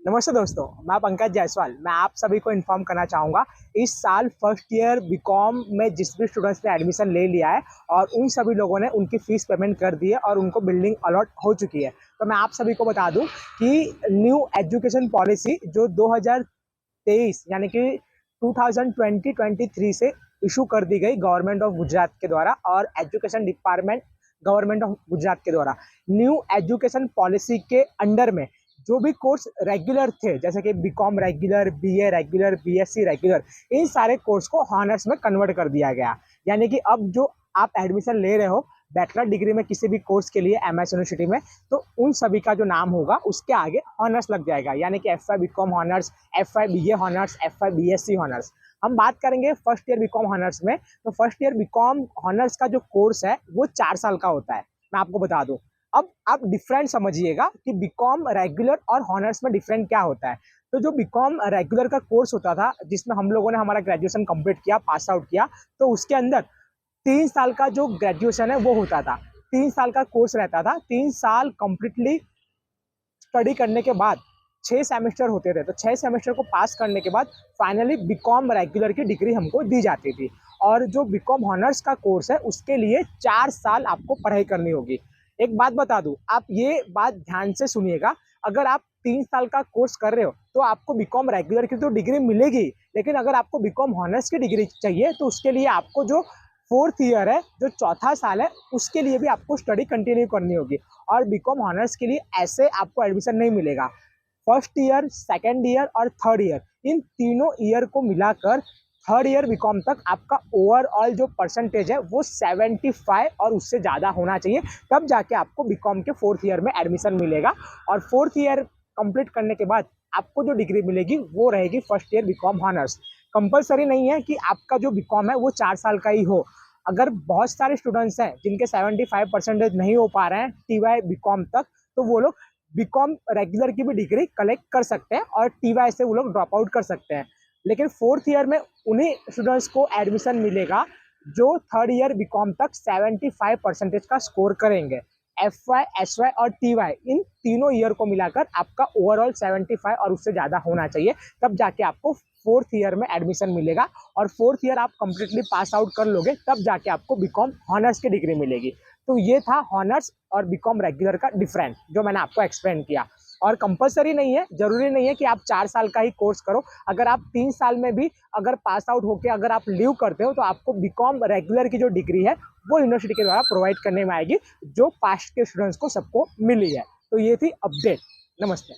नमस्ते दोस्तों, मैं पंकज जायसवाल। मैं आप सभी को इन्फॉर्म करना चाहूँगा, इस साल फर्स्ट ईयर बीकॉम में जिस भी स्टूडेंट्स ने एडमिशन ले लिया है और उन सभी लोगों ने उनकी फ़ीस पेमेंट कर दी है और उनको बिल्डिंग अलॉट हो चुकी है। तो मैं आप सभी को बता दूँ कि न्यू एजुकेशन पॉलिसी जो 2023 यानी कि 2020-23 से इशू कर दी गई गवर्नमेंट ऑफ गुजरात के द्वारा और education department government of Gujarat के द्वारा न्यू एजुकेशन पॉलिसी के अंडर में जो भी कोर्स रेगुलर थे, जैसे कि BCom regular, BA regular, BSc regular, इन सारे कोर्स को हॉनर्स में कन्वर्ट कर दिया गया। यानी कि अब जो आप एडमिशन ले रहे हो बैचलर डिग्री में किसी भी कोर्स के लिए एमएस यूनिवर्सिटी में, तो उन सभी का जो नाम होगा उसके आगे हॉनर्स लग जाएगा। यानी कि F Y BCom honours, F Y BA honours, F Y BSc honours. हम बात करेंगे फर्स्ट ईयर बीकॉम हॉनर्स में, तो फर्स्ट ईयर बीकॉम हॉनर्स का जो कोर्स है वो 4 साल का होता है। मैं आपको बता दूं, अब आप डिफरेंट समझिएगा कि बीकॉम रेगुलर और हॉनर्स में डिफरेंट क्या होता है। तो जो बीकॉम रेगुलर का कोर्स होता था, जिसमें हम लोगों ने हमारा ग्रेजुएशन कंप्लीट किया, पास आउट किया, तो उसके अंदर 3 साल का जो ग्रेजुएशन है वो होता था। 3 साल का कोर्स रहता था। 3 साल कंप्लीटली स्टडी करने के बाद 6 सेमेस्टर होते थे। तो 6 सेमेस्टर को पास करने के बाद फाइनली बीकॉम रेगुलर की डिग्री हमको दी जाती थी। और जो बीकॉम हॉनर्स का कोर्स है उसके लिए 4 साल आपको पढ़ाई करनी होगी। एक बात बता दूं, आप ये बात ध्यान से सुनिएगा, अगर आप 3 साल का कोर्स कर रहे हो तो आपको बीकॉम रेगुलर की तो डिग्री मिलेगी, लेकिन अगर आपको बीकॉम हॉनर्स की डिग्री चाहिए तो उसके लिए आपको जो फोर्थ ईयर है, जो चौथा साल है, उसके लिए भी आपको स्टडी कंटिन्यू करनी होगी। और बीकॉम ऑनर्स के लिए ऐसे आपको एडमिशन नहीं मिलेगा। फर्स्ट ईयर, सेकेंड ईयर और थर्ड ईयर, इन तीनों ईयर को मिलाकर थर्ड ईयर बीकॉम तक आपका ओवरऑल जो परसेंटेज है वो 75 और उससे ज़्यादा होना चाहिए, तब जाके आपको बीकॉम के फोर्थ ईयर में एडमिशन मिलेगा। और फोर्थ ईयर कंप्लीट करने के बाद आपको जो डिग्री मिलेगी वो रहेगी first year BCom honours. Compulsory नहीं है कि आपका जो बीकॉम है वो 4 साल का ही हो। अगर बहुत सारे स्टूडेंट्स हैं जिनके 75% नहीं हो पा रहे हैं टीवाई बीकॉम तक, तो वो लोग बीकॉम रेगुलर की भी डिग्री कलेक्ट कर सकते हैं और टीवाई से वो लोग ड्रॉप आउट कर सकते हैं। लेकिन फोर्थ ईयर में उन्हीं स्टूडेंट्स को एडमिशन मिलेगा जो थर्ड ईयर बीकॉम तक 75% का स्कोर करेंगे। एफ वाई, एस वाई और टी वाई, इन तीनों ईयर को मिलाकर आपका ओवरऑल 75 और उससे ज़्यादा होना चाहिए, तब जाके आपको फोर्थ ईयर में एडमिशन मिलेगा। और फोर्थ ईयर आप कंप्लीटली पास आउट कर लोगे तब जाके आपको बीकॉम हॉनर्स की डिग्री मिलेगी। तो ये था हॉनर्स और बीकॉम रेगुलर का डिफरेंस जो मैंने आपको एक्सप्लेन किया। और कंपलसरी नहीं है, जरूरी नहीं है कि आप 4 साल का ही कोर्स करो। अगर आप 3 साल में भी अगर पास आउट होकर अगर आप लीव करते हो तो आपको बीकॉम रेगुलर की जो डिग्री है वो यूनिवर्सिटी के द्वारा प्रोवाइड करने में आएगी, जो पास्ट के स्टूडेंट्स को सबको मिली है। तो ये थी अपडेट। नमस्ते।